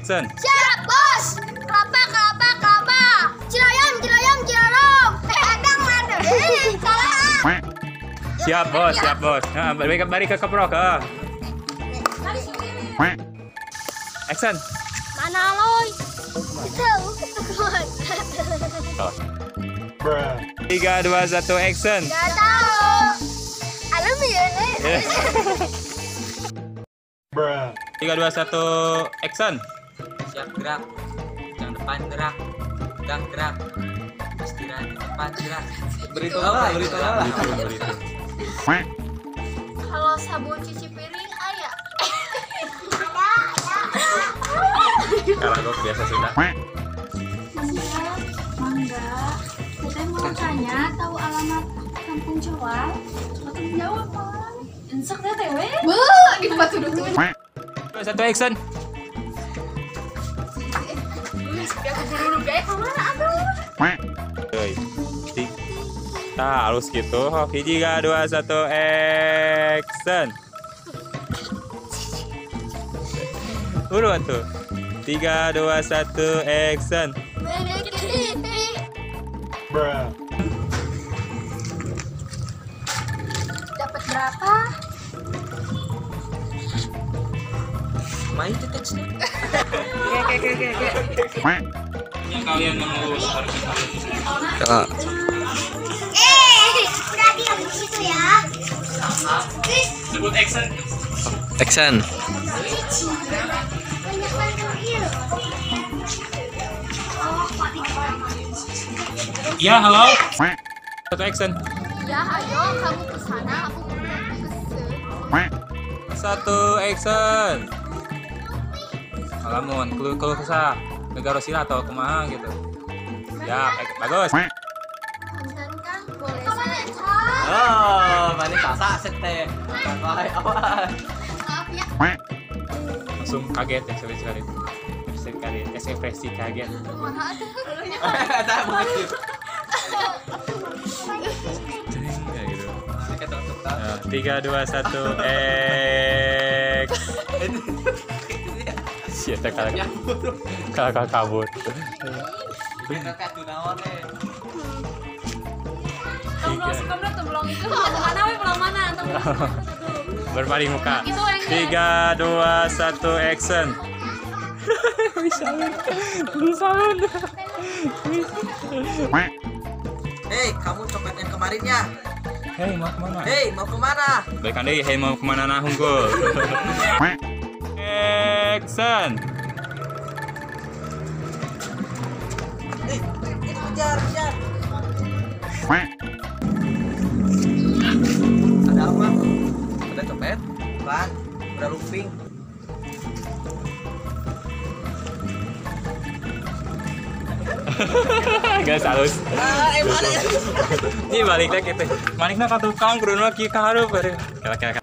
action. Siap, bos. Kelapa, kelapa, kelapa. Cirayam, cirayam, cirayam. Adang, mana? Salah. Siap bos, siap bos. Nah, balik ke keprok. Action. Mana Aloy? Tahu. 3, 2, 1, action. Gak tahu. Alam ya, nih. 3, 2, 1, action. Siap gerak, yang depan gerak, gang gerak, istirahat di depan gerak. Beritahu lah. Kalau sabun cuci piring ayah. Kalau gue biasa sudah. Mangga, kita mau tanya tahu alamat kampung Jawa? Kampung Jawa apa? Insek deh tewe. Bu, gitu batu dulu. 2, 1, action. Aku buru gaya kemana aduh? Euy. Tah, halus gitu. Oke, 3, 2, 1, action. Buruan tuh. 3, 2, 1, action. Dapat berapa? Main tuh teksnya. Yang kalian mau Udah diam di situ ya. sebut action. Action. Banyak banget. Ya, halo. 1, action. Ya, ayo kamu ke sana, aku ke 1, action. Alamun, keluh kesah. Negara sila atau kumaha gitu. Ya, bagus. Punten kan boleh saya. Oh, mana kasak sete. Awas. Maaf ya. Langsung kaget ya sekali. Ekspresi kaget. Kumaha tuh? Tak begitu. Ya gitu. Kita untuk 3, 2, 1, siapa kakak kabur. Kakak tuh naon nih. Berpaling muka. 3, 2, 1, action. Bisa. Hei, kamu copet yang kemarinnya. Hei, mau kemana? Hei, mau kemana? Baikan deh, hei mau kemana nah hunggul. Action. Kejar. Ada apa? Ada copet? Bukan, udah lumping. Gak halus. Emang Ini baliknya gitu. Malikna ka tukang, kurun lagi ka hareup. Kira-kira.